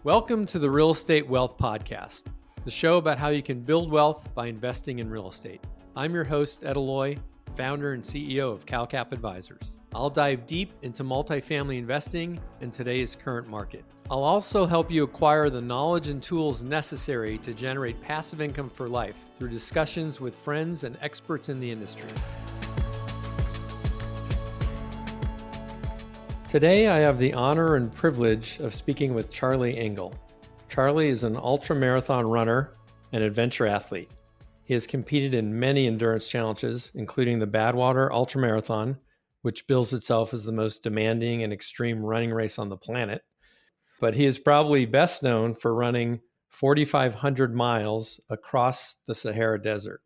Welcome to the Real Estate Wealth Podcast, the show about how you can build wealth by investing in real estate. I'm your host, Ed Aloe, founder and CEO of CalCap Advisors. I'll dive deep into multifamily investing in today's current market. I'll also help you acquire the knowledge and tools necessary to generate passive income for life through discussions with friends and experts in the industry. Today, I have the honor and privilege of speaking with Charlie Engle. Charlie is an ultramarathon runner and adventure athlete. He has competed in many endurance challenges, including the Badwater Ultramarathon, which bills itself as the most demanding and extreme running race on the planet. But he is probably best known for running 4,500 miles across the Sahara Desert.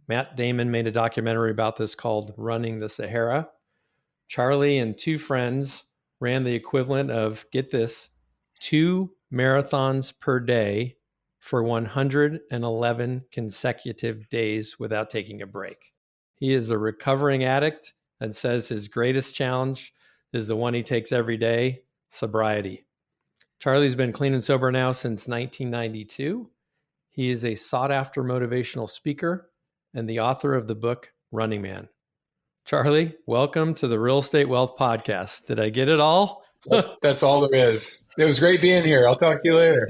Matt Damon made a documentary about this called Running the Sahara. Charlie and two friends ran the equivalent of, get this, 2 marathons per day for 111 consecutive days without taking a break. He is a recovering addict and says his greatest challenge is the one he takes every day, sobriety. Charlie's been clean and sober now since 1992. He is a sought-after motivational speaker and the author of the book, Running Man. Charlie, welcome to the Real Estate Wealth Podcast. Did I get it all? That's all there is. It was great being here. I'll talk to you later.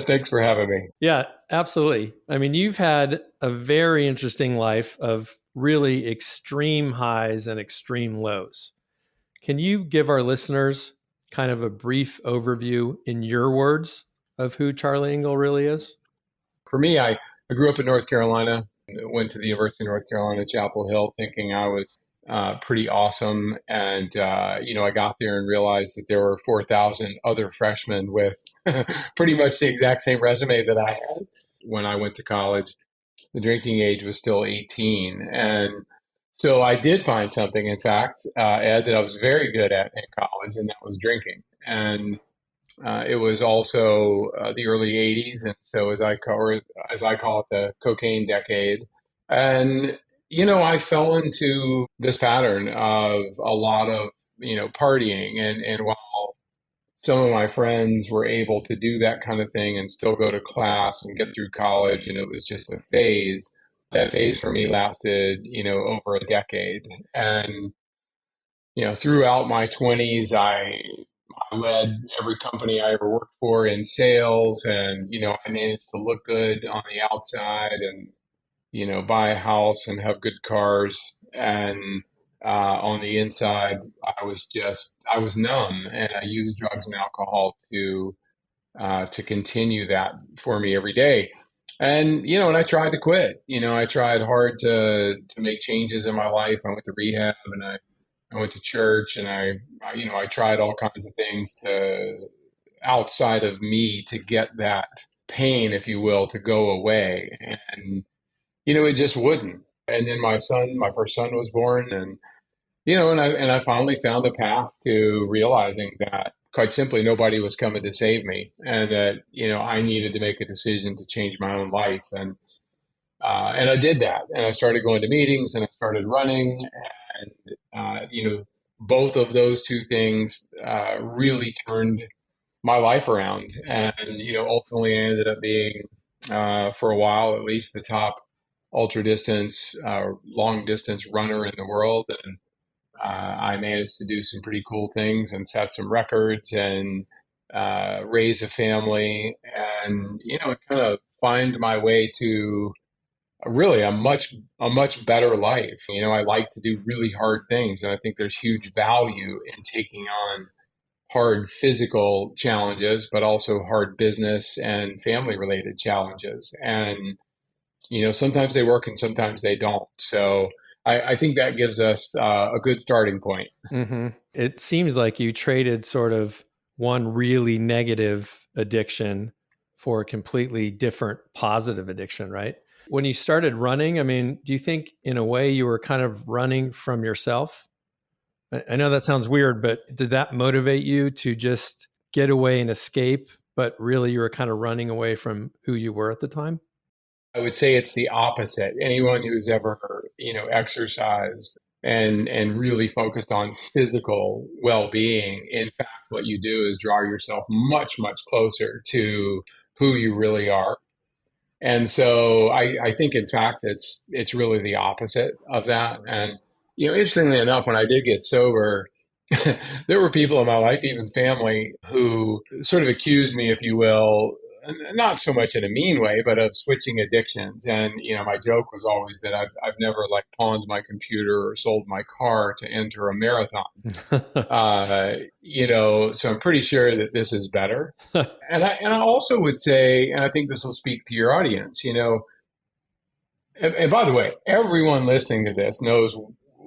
Thanks for having me. Yeah, absolutely. I mean, you've had a very interesting life of really extreme highs and extreme lows. Can you give our listeners kind of a brief overview in your words of who Charlie Engle really is? For me, I grew up in North Carolina. Went to the University of North Carolina, Chapel Hill, thinking I was pretty awesome. And, I got there and realized that there were 4,000 other freshmen with pretty much the exact same resume that I had. When I went to college, the drinking age was still 18. And so I did find something, in fact, Ed, that I was very good at in college, and that was drinking. And it was also the early 80s, and so as I call it, the cocaine decade. And, I fell into this pattern of a lot of, partying. And while some of my friends were able to do that kind of thing and still go to class and get through college, and it was just a phase, that phase for me lasted, over a decade. And, throughout my 20s, I led every company I ever worked for in sales, and, I managed to look good on the outside and, buy a house and have good cars. And on the inside, I was numb, and I used drugs and alcohol to continue that for me every day. And, and I tried to quit. I tried hard to make changes in my life. I went to rehab, and I went to church, and I tried all kinds of things outside of me to get that pain, if you will, to go away. And, it just wouldn't. And then my first son was born, and, and I finally found a path to realizing that, quite simply, nobody was coming to save me, and that, I needed to make a decision to change my own life. And I did that, and I started going to meetings, and I started running. And, both of those two things really turned my life around. And, ultimately I ended up being, for a while at least, the top ultra distance, long distance runner in the world. And I managed to do some pretty cool things and set some records and raise a family and, kind of find my way to really a much better life. I like to do really hard things, and I think there's huge value in taking on hard physical challenges, but also hard business and family related challenges. And, sometimes they work and sometimes they don't. So I think that gives us a good starting point. Mm-hmm. It seems like you traded sort of one really negative addiction for a completely different positive addiction, right? When you started running, I mean, do you think in a way you were kind of running from yourself? I know that sounds weird, but did that motivate you to just get away and escape, but really you were kind of running away from who you were at the time? I would say it's the opposite. Anyone who's ever, exercised and really focused on physical well-being, in fact, what you do is draw yourself much, much closer to who you really are. And so I think, in fact, it's really the opposite of that. And interestingly enough, when I did get sober, there were people in my life, even family, who sort of accused me, if you will, not so much in a mean way, but of switching addictions. And my joke was always that I've never like pawned my computer or sold my car to enter a marathon. So I'm pretty sure that this is better. And I also would say, and I think this will speak to your audience, and by the way, everyone listening to this knows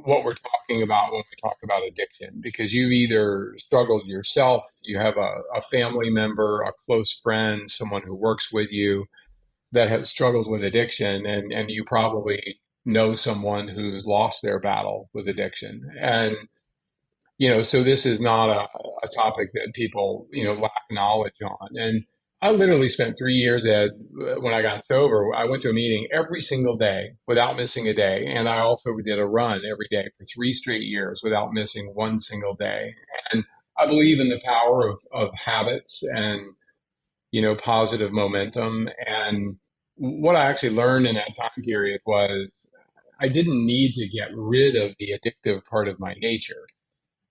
what we're talking about when we talk about addiction, because you've either struggled yourself, you have a family member, a close friend, someone who works with you that has struggled with addiction, and you probably know someone who's lost their battle with addiction. And so this is not a topic that people, lack knowledge on. And I literally spent 3 years, Ed, when I got sober. I went to a meeting every single day without missing a day. And I also did a run every day for 3 straight years without missing one single day. And I believe in the power of habits and, positive momentum. And what I actually learned in that time period was I didn't need to get rid of the addictive part of my nature.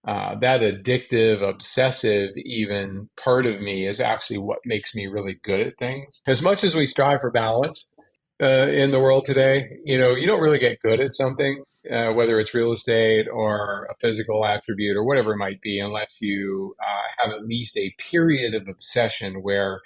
That addictive, obsessive, even part of me is actually what makes me really good at things. As much as we strive for balance in the world today, you don't really get good at something, whether it's real estate or a physical attribute or whatever it might be, unless you have at least a period of obsession where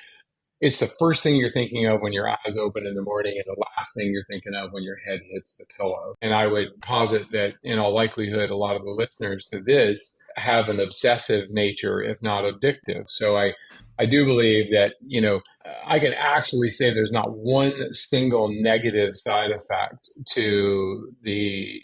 it's the first thing you're thinking of when your eyes open in the morning and the last thing you're thinking of when your head hits the pillow. And I would posit that in all likelihood, a lot of the listeners to this have an obsessive nature, if not addictive. So I do believe that, I can actually say there's not one single negative side effect to the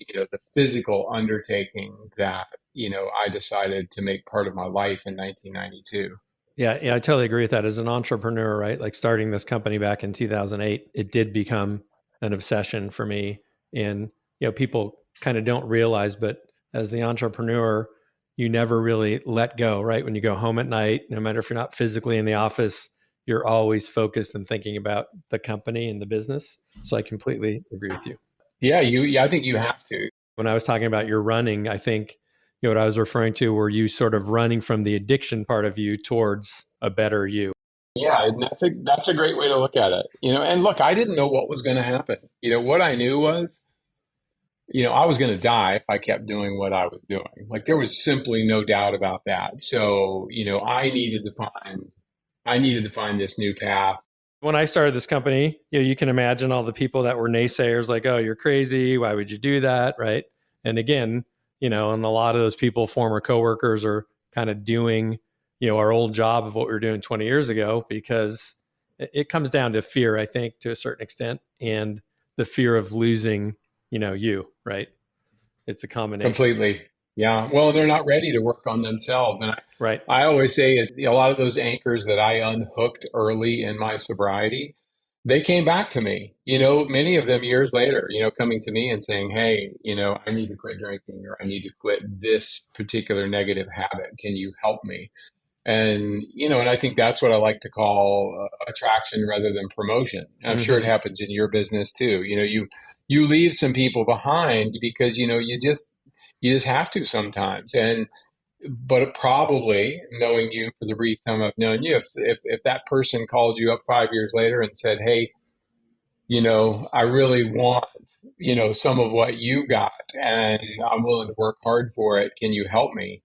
physical undertaking that, I decided to make part of my life in 1992. Yeah, I totally agree with that. As an entrepreneur, right? Like starting this company back in 2008, it did become an obsession for me. And, people kind of don't realize, but as the entrepreneur, you never really let go, right? When you go home at night, no matter if you're not physically in the office, you're always focused and thinking about the company and the business. So I completely agree with you. Yeah, I think you have to. When I was talking about your running, I think what I was referring to were you sort of running from the addiction part of you towards a better you. Yeah, and that's a great way to look at it. And look, I didn't know what was going to happen. What I knew was, I was going to die if I kept doing what I was doing. Like there was simply no doubt about that. So, I needed to find this new path. When I started this company, you can imagine all the people that were naysayers, like, "Oh, you're crazy. Why would you do that?" Right? And again, and a lot of those people, former coworkers, are kind of doing, our old job of what we were doing 20 years ago, because it comes down to fear, I think, to a certain extent, and the fear of losing, you, right? It's a combination. Completely. Yeah. Well, they're not ready to work on themselves. And right. I always say a lot of those anchors that I unhooked early in my sobriety, they came back to me, many of them years later, coming to me and saying, "Hey, I need to quit drinking, or I need to quit this particular negative habit. Can you help me?" And, and I think that's what I like to call attraction rather than promotion. And I'm sure it happens in your business too. You leave some people behind because, you just have to sometimes. But probably, knowing you for the brief time I've known you, if that person called you up 5 years later and said, "Hey, I really want, some of what you got, and I'm willing to work hard for it. Can you help me?"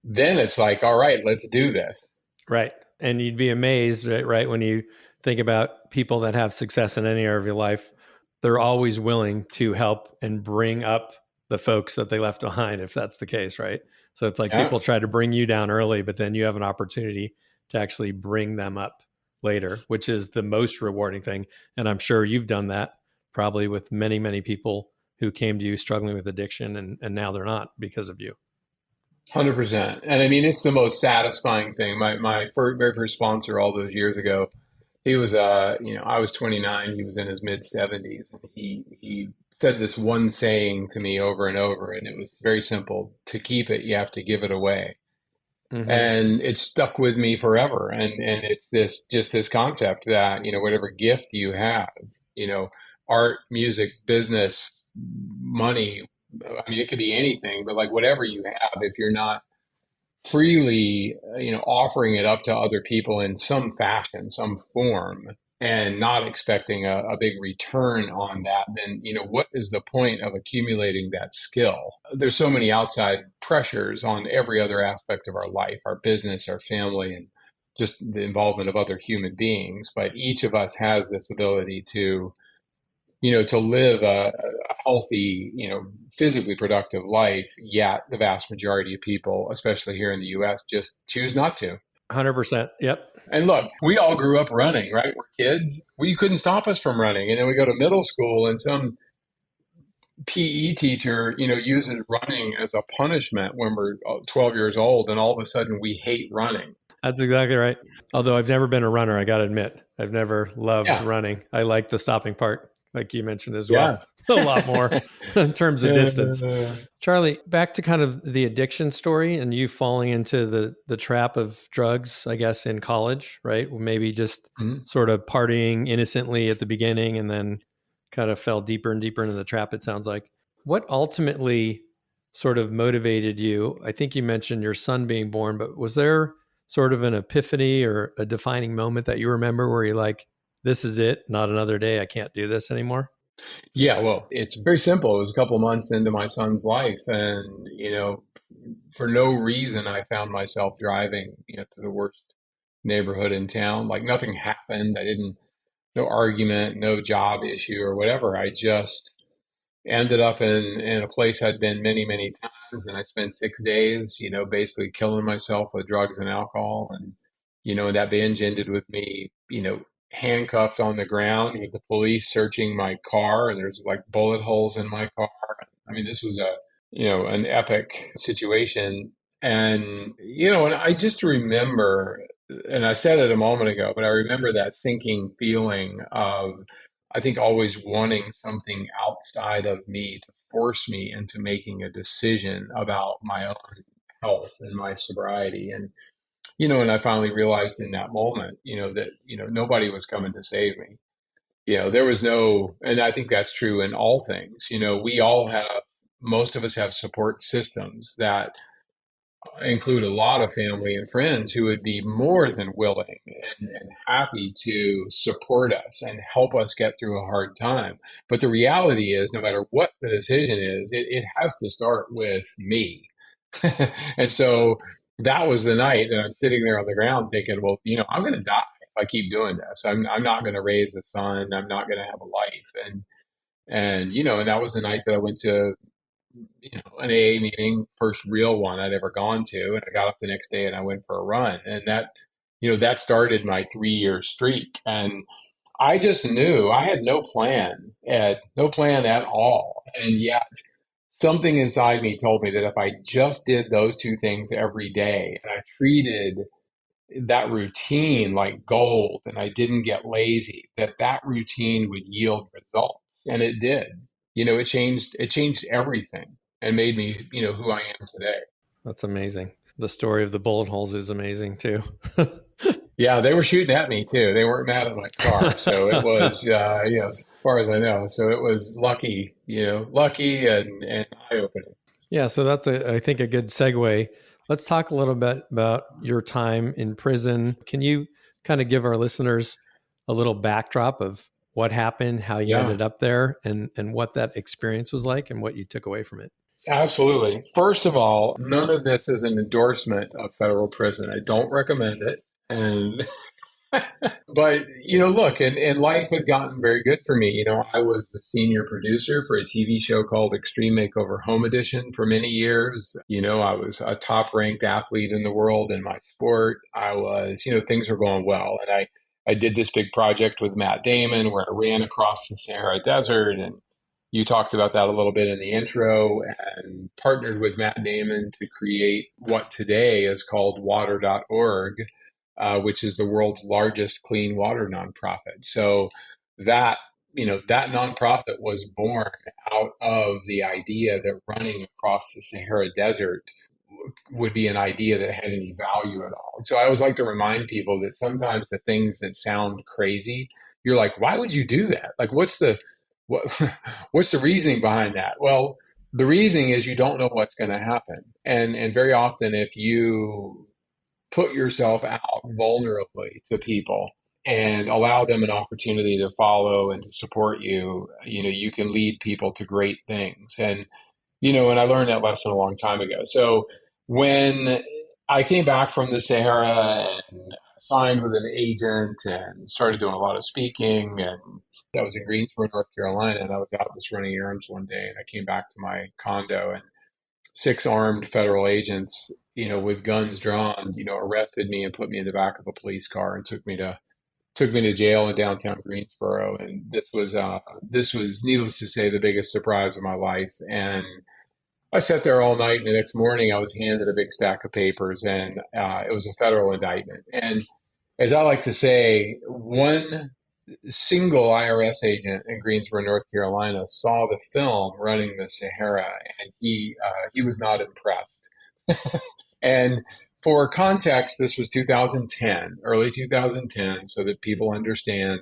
Then it's like, all right, let's do this. Right. And you'd be amazed, right? When you think about people that have success in any area of your life, they're always willing to help and bring up the folks that they left behind, if that's the case, right? So it's like people try to bring you down early, but then you have an opportunity to actually bring them up later, which is the most rewarding thing. And I'm sure you've done that probably with many, many people who came to you struggling with addiction, and now they're not because of you. 100%. And I mean, it's the most satisfying thing. My very first sponsor all those years ago, he was, I was 29, he was in his mid 70s, and he said this one saying to me over and over, and it was very simple. To keep it, you have to give it away. Hmm. And it stuck with me forever. And it's this concept that, whatever gift you have, you know, art, music, business, money, I mean, it could be anything, but like whatever you have, if you're not freely, offering it up to other people in some fashion, some form, and not expecting a big return on that, then, what is the point of accumulating that skill? There's so many outside pressures on every other aspect of our life, our business, our family, and just the involvement of other human beings. But each of us has this ability to live a healthy, physically productive life, yet the vast majority of people, especially here in the US, just choose not to. 100%. Yep. And look, we all grew up running, right? We're kids. We couldn't stop us from running. And then we go to middle school and some PE teacher, uses running as a punishment when we're 12 years old. And all of a sudden we hate running. That's exactly right. Although I've never been a runner, I got to admit, I've never loved Yeah. running. I like the stopping part, like you mentioned as well, Yeah. a lot more in terms of distance. Uh, Charlie, back to kind of the addiction story and you falling into the trap of drugs, I guess, in college, right? Maybe just mhm. sort of partying innocently at the beginning and then kind of fell deeper and deeper into the trap, it sounds like. What ultimately sort of motivated you? I think you mentioned your son being born, but was there sort of an epiphany or a defining moment that you remember where you're like, this is it, not another day, I can't do this anymore? Yeah, well, it's very simple. It was a couple months into my son's life, and for no reason, I found myself driving, to the worst neighborhood in town. Like nothing happened. No argument, no job issue or whatever. I just ended up in a place I'd been many, many times, and I spent 6 days, basically killing myself with drugs and alcohol. And, that binge ended with me, handcuffed on the ground with the police searching my car, and there's like bullet holes in my car. I mean, this was an epic situation. And I just remember, and I said it a moment ago, but I remember that thinking feeling of, I think, always wanting something outside of me to force me into making a decision about my own health and my sobriety. And I finally realized in that moment, that, nobody was coming to save me. There was no, and I think that's true in all things. We all have, most of us have support systems that include a lot of family and friends who would be more than willing and happy to support us and help us get through a hard time. But the reality is, no matter what the decision is, it has to start with me. And so that was the night that I'm sitting there on the ground thinking, well, I'm going to die if I keep doing this. I'm not going to raise a son. I'm not going to have a life. And that was the night that I went to an AA meeting, first real one I'd ever gone to. And I got up the next day and I went for a run. And that started my 3 year streak. And I just knew I had no plan, Ed, no plan at all. And yet something inside me told me that if I just did those two things every day and I treated that routine like gold and I didn't get lazy, that routine would yield results. And it did. It changed everything and made me, who I am today. That's amazing. The story of the bullet holes is amazing too. Yeah, they were shooting at me too. They weren't mad at my car. So it was, as far as I know. So it was lucky, lucky and eye opening. Yeah, so that's I think a good segue. Let's talk a little bit about your time in prison. Can you kind of give our listeners a little backdrop of what happened, how you Yeah. ended up there, and what that experience was like and what you took away from it? Absolutely. First of all, none of this is an endorsement of federal prison. I don't recommend it. And but look, and life had gotten very good for me. I was the senior producer for a TV show called Extreme Makeover Home Edition for many years. I was a top ranked athlete in the world in my sport. I was, things were going well. And I did this big project with Matt Damon where I ran across the Sahara Desert, and you talked about that a little bit in the intro, and partnered with Matt Damon to create what today is called water.org, which is the world's largest clean water nonprofit. So that that nonprofit was born out of the idea that running across the Sahara Desert would be an idea that had any value at all. So I always like to remind people that sometimes the things that sound crazy, you're like, why would you do that? Like, what, what's the reasoning behind that? Well, the reasoning is you don't know what's going to happen. And very often if you put yourself out vulnerably to people and allow them an opportunity to follow and to support you, you can lead people to great things. And I learned that lesson a long time ago. So when I came back from the Sahara and signed with an agent and started doing a lot of speaking, and I was in Greensboro, North Carolina, and I was out just running errands one day, and I came back to my condo, and six armed federal agents, with guns drawn, arrested me and put me in the back of a police car and took me to jail in downtown Greensboro. And this was needless to say the biggest surprise of my life. And I sat there all night, and the next morning I was handed a big stack of papers, and it was a federal indictment. And as I like to say, one single IRS agent in Greensboro, North Carolina, saw the film Running the Sahara, and he was not impressed. And for context, this was 2010, early 2010, so that people understand,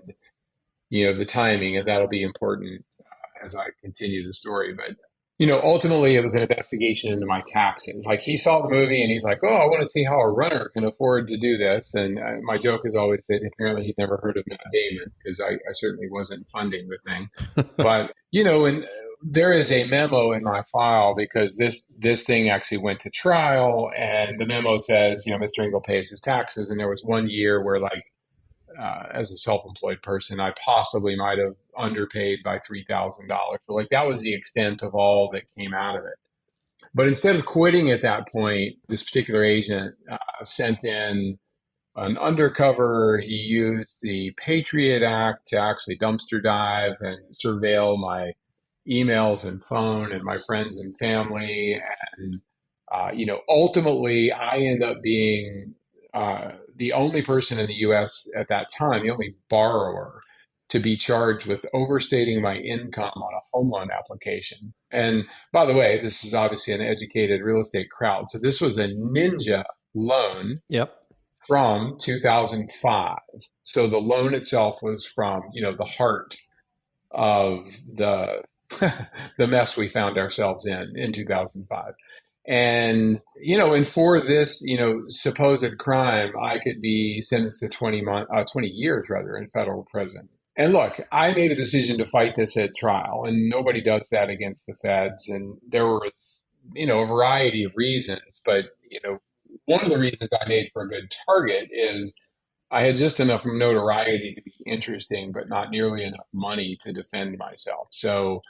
the timing, and that'll be important as I continue the story. But ultimately, it was an investigation into my taxes. Like, he saw the movie and he's like, "Oh, I want to see how a runner can afford to do this." And my joke is always that apparently he'd never heard of Matt Damon, because I certainly wasn't funding the thing. But, and there is a memo in my file, because this thing actually went to trial, and the memo says, Mr. Engle pays his taxes. And there was one year where, like, as a self-employed person, I possibly might have underpaid by $3,000. But like, that was the extent of all that came out of it. But instead of quitting at that point, this particular agent sent in an undercover. He used the Patriot Act to actually dumpster dive and surveil my emails and phone and my friends and family. And, ultimately I end up being the only person in the U.S. at that time, the only borrower to be charged with overstating my income on a home loan application. And by the way, this is obviously an educated real estate crowd. So this was a ninja loan. Yep. From 2005. So the loan itself was from, the heart of the the mess we found ourselves in 2005. And, and for this, supposed crime, I could be sentenced to 20 years rather in federal prison. And look, I made a decision to fight this at trial, and nobody does that against the feds. And there were, a variety of reasons, but, one of the reasons I made for a good target is I had just enough notoriety to be interesting, but not nearly enough money to defend myself. So,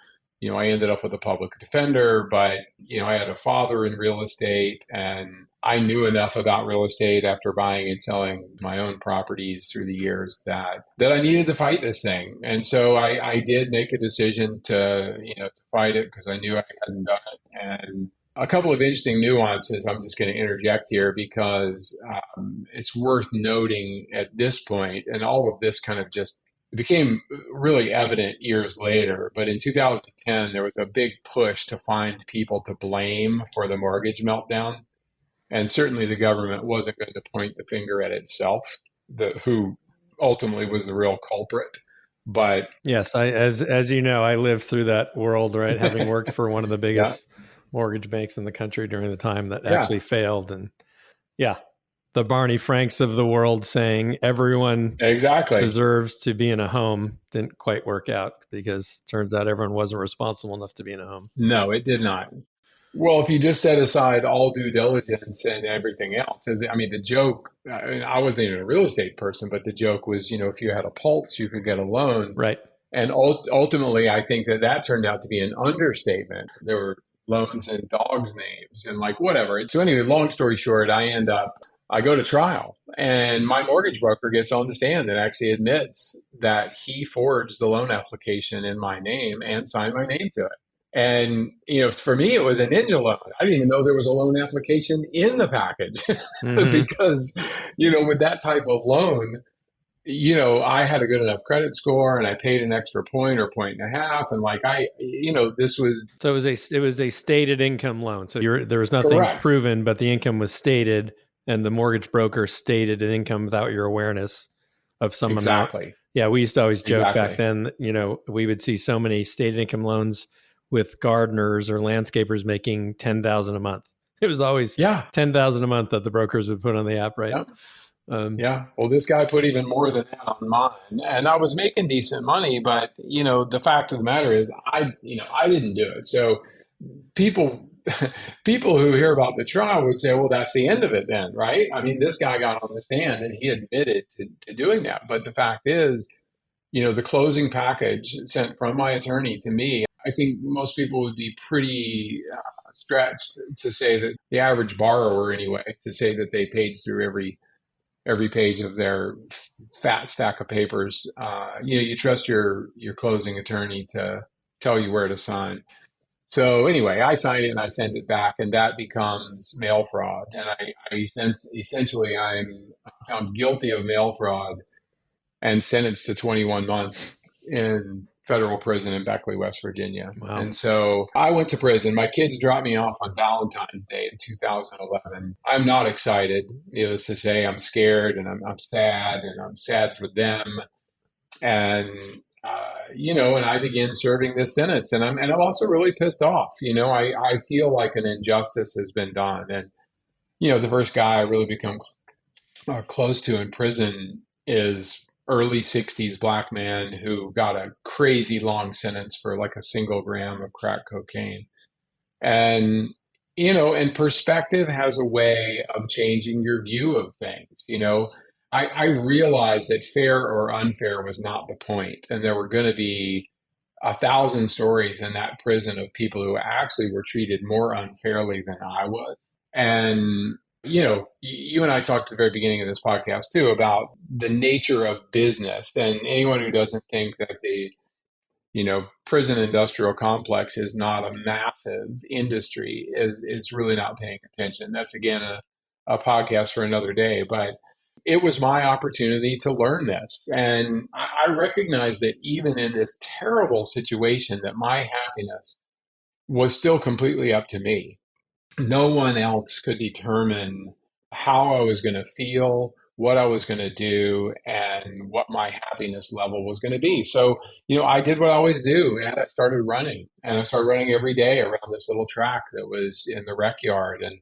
I ended up with a public defender, but, I had a father in real estate, and I knew enough about real estate after buying and selling my own properties through the years that I needed to fight this thing. And so I did make a decision to fight it, because I knew I hadn't done it. And a couple of interesting nuances I'm just going to interject here, because it's worth noting at this point, and all of this kind of just became really evident years later. But in 2010, there was a big push to find people to blame for the mortgage meltdown. And certainly the government wasn't going to point the finger at itself, who ultimately was the real culprit. But yes, as you know, I lived through that world, right? Having worked for one of the biggest mortgage banks in the country during the time that actually failed. And the Barney Franks of the world saying everyone deserves to be in a home didn't quite work out, because it turns out everyone wasn't responsible enough to be in a home. No, it did not. Well, if you just set aside all due diligence and everything else, I mean, the joke, I wasn't even a real estate person, but the joke was, if you had a pulse, you could get a loan. Right. And ultimately, I think that turned out to be an understatement. There were loans in dogs' names and like whatever. So anyway, long story short, I go to trial, and my mortgage broker gets on the stand and actually admits that he forged the loan application in my name and signed my name to it. And, for me, it was a ninja loan. I didn't even know there was a loan application in the package because, with that type of loan, I had a good enough credit score and I paid an extra point or point and a half. And like this was So it was a stated income loan. So there was nothing correct. proven, but the income was stated, and the mortgage broker stated an income without your awareness of some amount. Exactly. Yeah, we used to always joke back Exactly. then, we would see so many stated income loans with gardeners or landscapers making 10,000 a month. It was always Yeah. 10,000 a month that the brokers would put on the app, right? Yeah. Yeah. Well, this guy put even more than that on mine, and I was making decent money, but the fact of the matter is, I didn't do it. So people, people who hear about the trial would say, well, that's the end of it then, right? I mean, this guy got on the stand and he admitted to doing that. But the fact is, the closing package sent from my attorney to me, I think most people would be pretty stretched to say that the average borrower, anyway, to say that they paid through every page of their fat stack of papers. You trust your closing attorney to tell you where to sign. So anyway, I signed it and I sent it back, and that becomes mail fraud. And essentially I'm found guilty of mail fraud and sentenced to 21 months in federal prison in Beckley, West Virginia. Wow. And so I went to prison. My kids dropped me off on Valentine's Day in 2011. I'm not excited, needless to say. I'm scared and I'm sad, and I'm sad for them. And and I began serving this sentence, and I'm also really pissed off. I feel like an injustice has been done, and the first guy I really become close to in prison is early 60s black man who got a crazy long sentence for like a single gram of crack cocaine. And and perspective has a way of changing your view of things. I realized that fair or unfair was not the point, and there were going to be 1,000 stories in that prison of people who actually were treated more unfairly than I was. And you and I talked at the very beginning of this podcast too about the nature of business, and anyone who doesn't think that the prison industrial complex is not a massive industry is really not paying attention. That's again a podcast for another day, but it was my opportunity to learn this. And I recognize that even in this terrible situation, that my happiness was still completely up to me. No one else could determine how I was going to feel, what I was going to do, and what my happiness level was going to be. So, I did what I always do, and I started running. And I started running every day around this little track that was in the rec yard. And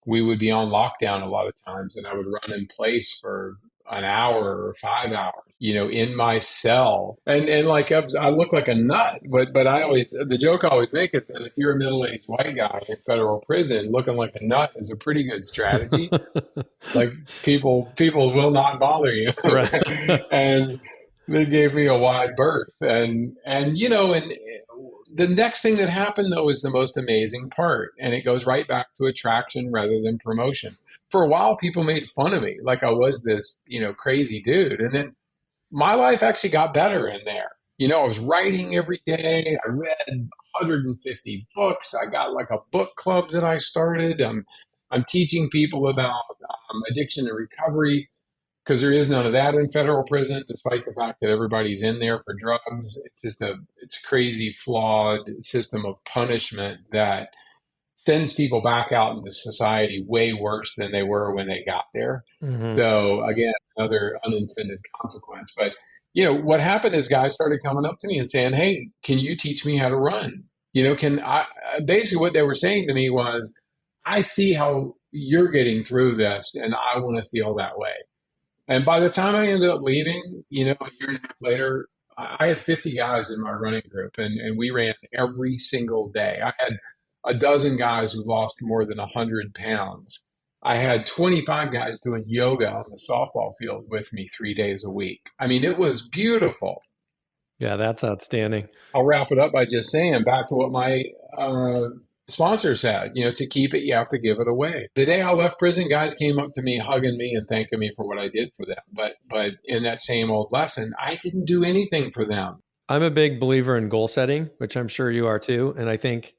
we would be on lockdown a lot of times, and I would run in place for an hour or 5 hours, in my cell. And like I look like a nut, but the joke I always make is that if you're a middle-aged white guy in federal prison, looking like a nut is a pretty good strategy. Like people will not bother you. Right. And they gave me a wide berth. And the next thing that happened, though, is the most amazing part. And it goes right back to attraction rather than promotion. For a while, people made fun of me like I was this, crazy dude. And then my life actually got better in there. I was writing every day. I read 150 books. I got like a book club that I started. I'm teaching people about addiction and recovery, because there is none of that in federal prison, despite the fact that everybody's in there for drugs. It's just it's a crazy, flawed system of punishment that sends people back out into society way worse than they were when they got there. Mm-hmm. So again, another unintended consequence. But what happened is guys started coming up to me and saying, "Hey, can you teach me how to run?" Can I? Basically, what they were saying to me was, "I see how you're getting through this, and I want to feel that way." And by the time I ended up leaving, a year and a half later, I had 50 guys in my running group, and we ran every single day. I had a dozen guys who lost more than 100 pounds. I had 25 guys doing yoga on the softball field with me 3 days a week. I mean, it was beautiful. Yeah, that's outstanding. I'll wrap it up by just saying, back to what my sponsor said, to keep it, you have to give it away. The day I left prison, guys came up to me, hugging me and thanking me for what I did for them. But in that same old lesson, I didn't do anything for them. I'm a big believer in goal setting, which I'm sure you are too. And I think,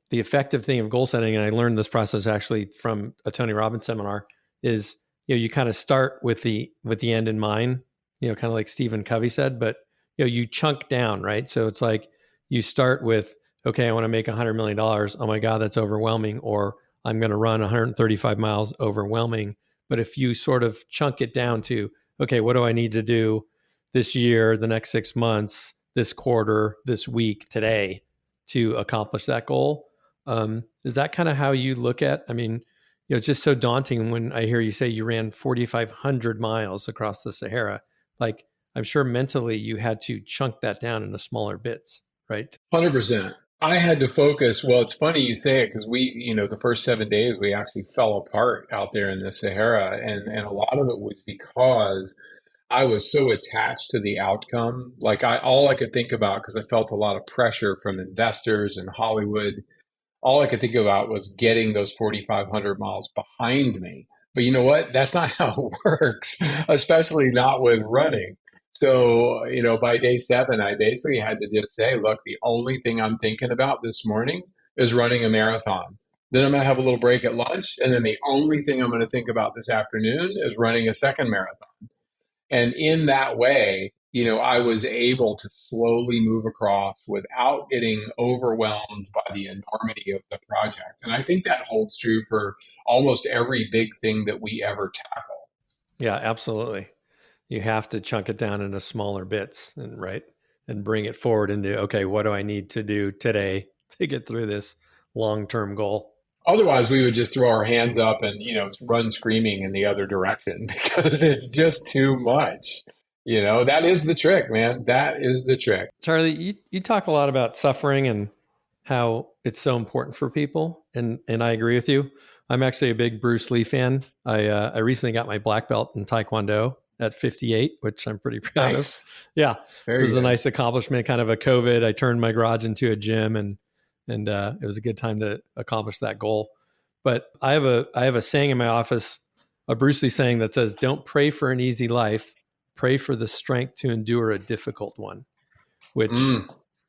the effective thing of goal setting, and I learned this process actually from a Tony Robbins seminar, is, you kind of start with the end in mind. kind of like Stephen Covey said, but you chunk down, right? So it's like you start with, okay, I want to make $100 million. Oh my God, that's overwhelming. Or I'm going to run 135 miles, overwhelming. But if you sort of chunk it down to, okay, what do I need to do this year, the next 6 months, this quarter, this week, today to accomplish that goal? Is that kind of how you look at? I mean, it's just so daunting when I hear you say you ran 4,500 miles across the Sahara. Like, I'm sure mentally you had to chunk that down into smaller bits, right? 100%. I had to focus. Well, it's funny you say it because the first 7 days we actually fell apart out there in the Sahara. And a lot of it was because I was so attached to the outcome. Like all I could think about, because I felt a lot of pressure from investors and Hollywood, all I could think about was getting those 4,500 miles behind me. But you know what? That's not how it works, especially not with running. So, by day 7, I basically had to just say, look, the only thing I'm thinking about this morning is running a marathon. Then I'm going to have a little break at lunch. And then the only thing I'm going to think about this afternoon is running a second marathon. And in that way, I was able to slowly move across without getting overwhelmed by the enormity of the project. And I think that holds true for almost every big thing that we ever tackle. Yeah, absolutely. You have to chunk it down into smaller bits and bring it forward into, okay, what do I need to do today to get through this long-term goal? Otherwise, we would just throw our hands up and, run screaming in the other direction because it's just too much. That is the trick, man. That is the trick. Charlie, you talk a lot about suffering and how it's so important for people. And I agree with you. I'm actually a big Bruce Lee fan. I recently got my black belt in Taekwondo at 58, which I'm pretty proud of. Yeah. It was a nice accomplishment, kind of a COVID. I turned my garage into a gym and it was a good time to accomplish that goal. But I have a saying in my office, a Bruce Lee saying that says, don't pray for an easy life, pray for the strength to endure a difficult one, which,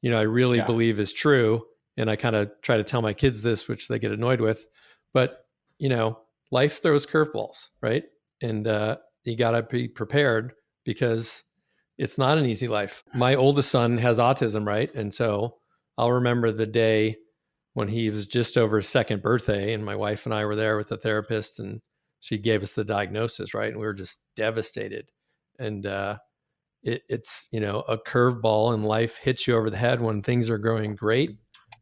I really believe is true. And I kind of try to tell my kids this, which they get annoyed with, but life throws curveballs, right? And you got to be prepared because it's not an easy life. My oldest son has autism, right? And so I'll remember the day when he was just over his second birthday and my wife and I were there with the therapist and she gave us the diagnosis, right? And we were just devastated. And it's, a curveball and life hits you over the head when things are going great.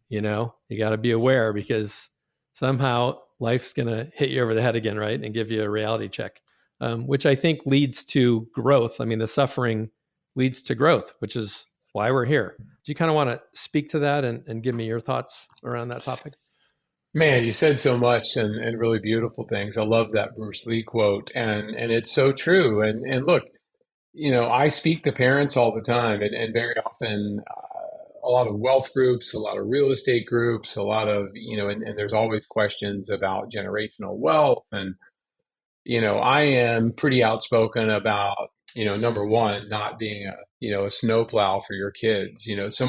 You got to be aware because somehow life's going to hit you over the head again, right? And give you a reality check, which I think leads to growth. I mean, the suffering leads to growth, which is why we're here. Do you kind of want to speak to that and give me your thoughts around that topic? Man, you said so much and really beautiful things. I love that Bruce Lee quote, and it's so true. And look, I speak to parents all the time, and very often a lot of wealth groups, a lot of real estate groups, a lot of and there's always questions about generational wealth, and I am pretty outspoken about number one, not being a snowplow for your kids. So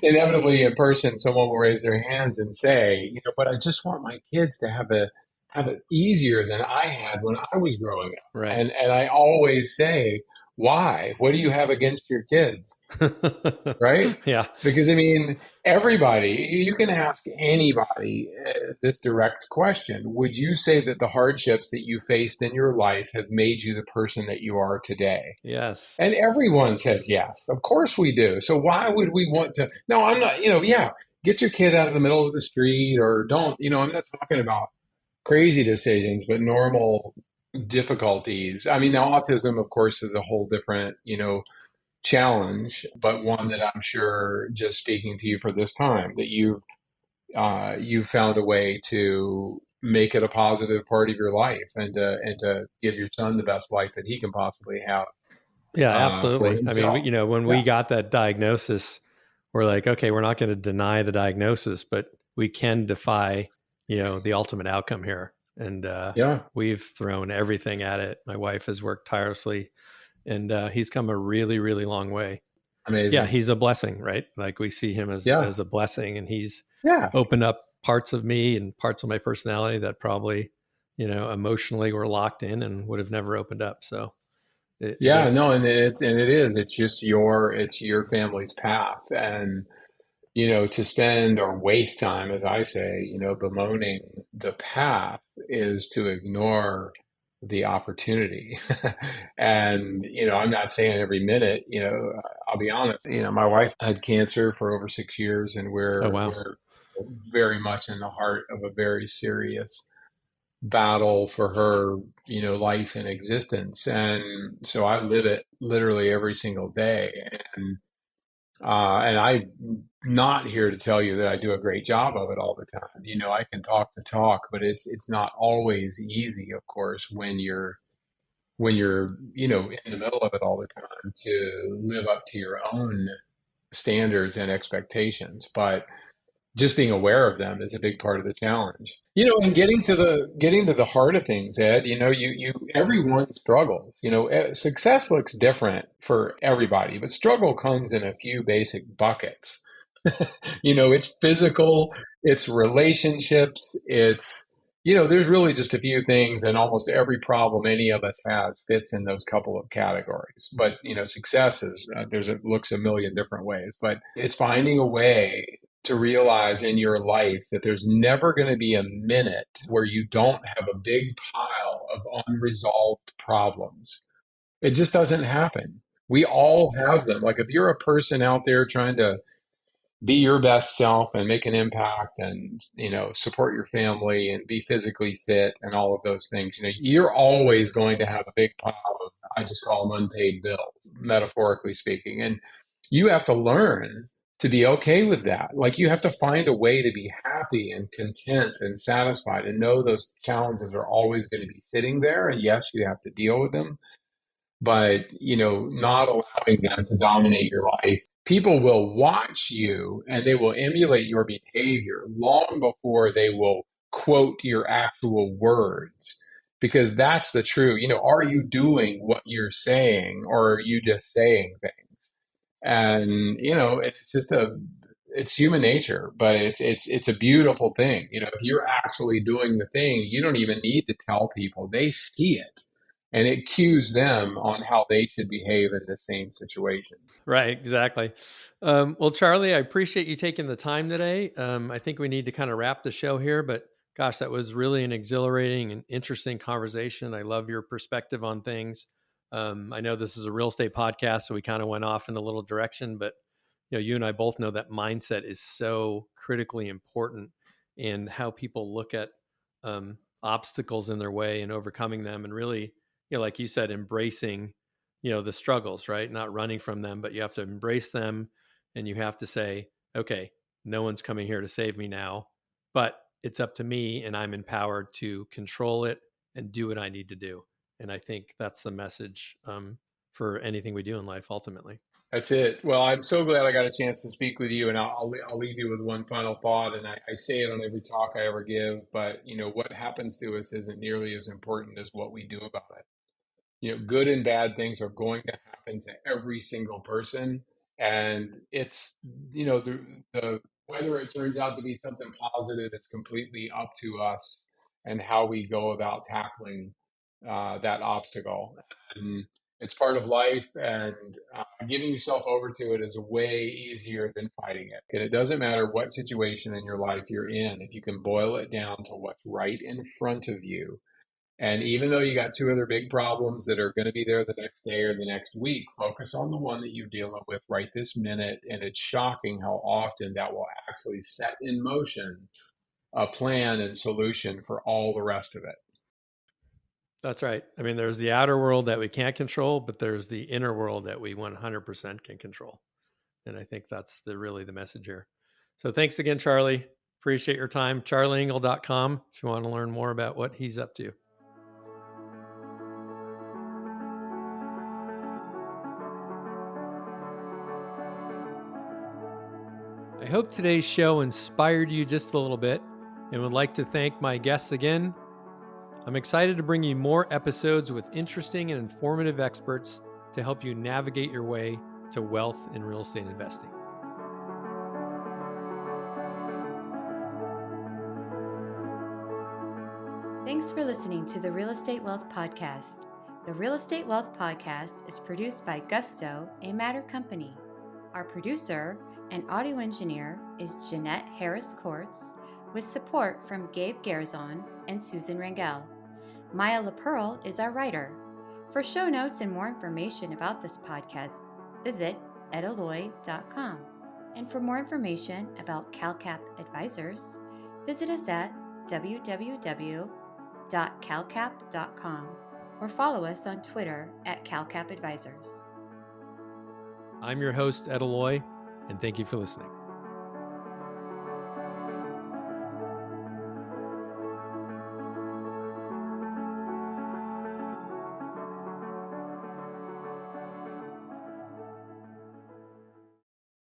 inevitably in person, someone will raise their hands and say, but I just want my kids to have it easier than I had when I was growing up. Right. And I always say, why? What do you have against your kids? Right? Yeah. Because everybody, you can ask anybody this direct question. Would you say that the hardships that you faced in your life have made you the person that you are today? Yes. And everyone says yes. Of course we do. So why would we want to? No, I'm not, get your kid out of the middle of the street or don't, I'm not talking about crazy decisions, but normal difficulties. Now autism, of course, is a whole different, challenge, but one that I'm sure, just speaking to you for this time, that you've found a way to make it a positive part of your life and to give your son the best life that he can possibly have. Yeah, absolutely. When we got that diagnosis, we're like, okay, we're not going to deny the diagnosis, but we can defy, the ultimate outcome here. And we've thrown everything at it. My wife has worked tirelessly. And he's come a really, really long way. Amazing. Yeah, he's a blessing, right? Like we see him as a blessing, and he's opened up parts of me and parts of my personality that probably, emotionally were locked in and would have never opened up. So Yeah, no, and it's just it's your family's path. And to spend or waste time, as I say, bemoaning the path is to ignore the opportunity. And, I'm not saying every minute, I'll be honest, my wife had cancer for over 6 years, and Oh, we're, wow. we're very much in the heart of a very serious battle for her, life and existence. And so I live it literally every single day. And I'm not here to tell you that I do a great job of it all the time. I can talk the talk, but it's not always easy, of course, when you're in the middle of it all the time, to live up to your own standards and expectations. But just being aware of them is a big part of the challenge. And getting to the heart of things, Ed. Everyone struggles. Success looks different for everybody, but struggle comes in a few basic buckets. It's physical, it's relationships, there's really just a few things, and almost every problem any of us has fits in those couple of categories. But, success looks a million different ways, but it's finding a way to realize in your life that there's never going to be a minute where you don't have a big pile of unresolved problems. It just doesn't happen. We all have them. Like, if you're a person out there trying to be your best self and make an impact, and support your family and be physically fit and all of those things, you're always going to have a big pile of, I just call them, unpaid bills, metaphorically speaking. And you have to learn to be okay with that. Like, you have to find a way to be happy and content and satisfied, and know those challenges are always going to be sitting there, and yes, you have to deal with them, but not allowing them to dominate your life. People will watch you and they will emulate your behavior long before they will quote your actual words, because that's the true, are you doing what you're saying, or are you just saying things? And it's human nature, but it's a beautiful thing. If you're actually doing the thing, you don't even need to tell people. They see it, and it cues them on how they should behave in the same situation. Right, exactly. Well, Charlie, I appreciate you taking the time today. I think we need to kind of wrap the show here, but gosh, that was really an exhilarating and interesting conversation. I love your perspective on things. I know this is a real estate podcast, so we kind of went off in a little direction, but you and I both know that mindset is so critically important in how people look at obstacles in their way and overcoming them, and really, like you said, embracing the struggles, right? Not running from them, but you have to embrace them, and you have to say, okay, no one's coming here to save me now, but it's up to me, and I'm empowered to control it and do what I need to do. And I think that's the message for anything we do in life ultimately. That's it. Well, I'm so glad I got a chance to speak with you, and I'll leave you with one final thought. And I say it on every talk I ever give, but what happens to us isn't nearly as important as what we do about it. Good and bad things are going to happen to every single person. And it's, the whether it turns out to be something positive, it's completely up to us and how we go about tackling that obstacle. And it's part of life, and giving yourself over to it is way easier than fighting it. And it doesn't matter what situation in your life you're in, if you can boil it down to what's right in front of you. And even though you got two other big problems that are going to be there the next day or the next week, focus on the one that you're dealing with right this minute. And it's shocking how often that will actually set in motion a plan and solution for all the rest of it. That's right. I mean, there's the outer world that we can't control, but there's the inner world that we 100% can control. And I think that's really the message here. So thanks again, Charlie. Appreciate your time. CharlieEngle.com if you want to learn more about what he's up to. I hope today's show inspired you just a little bit, and would like to thank my guests again. I'm excited to bring you more episodes with interesting and informative experts to help you navigate your way to wealth in real estate investing. Thanks for listening to the Real Estate Wealth Podcast. The Real Estate Wealth Podcast is produced by Gusto, a Matter company. Our producer and audio engineer is Jeanette Harris-Courts, with support from Gabe Garzon and Susan Rangel. Maya LaPearl is our writer. For show notes and more information about this podcast, visit edaloe.com. And for more information about CalCap Advisors, visit us at www.calcap.com or follow us on Twitter at CalCap Advisors. I'm your host, Ed Aloe, and thank you for listening.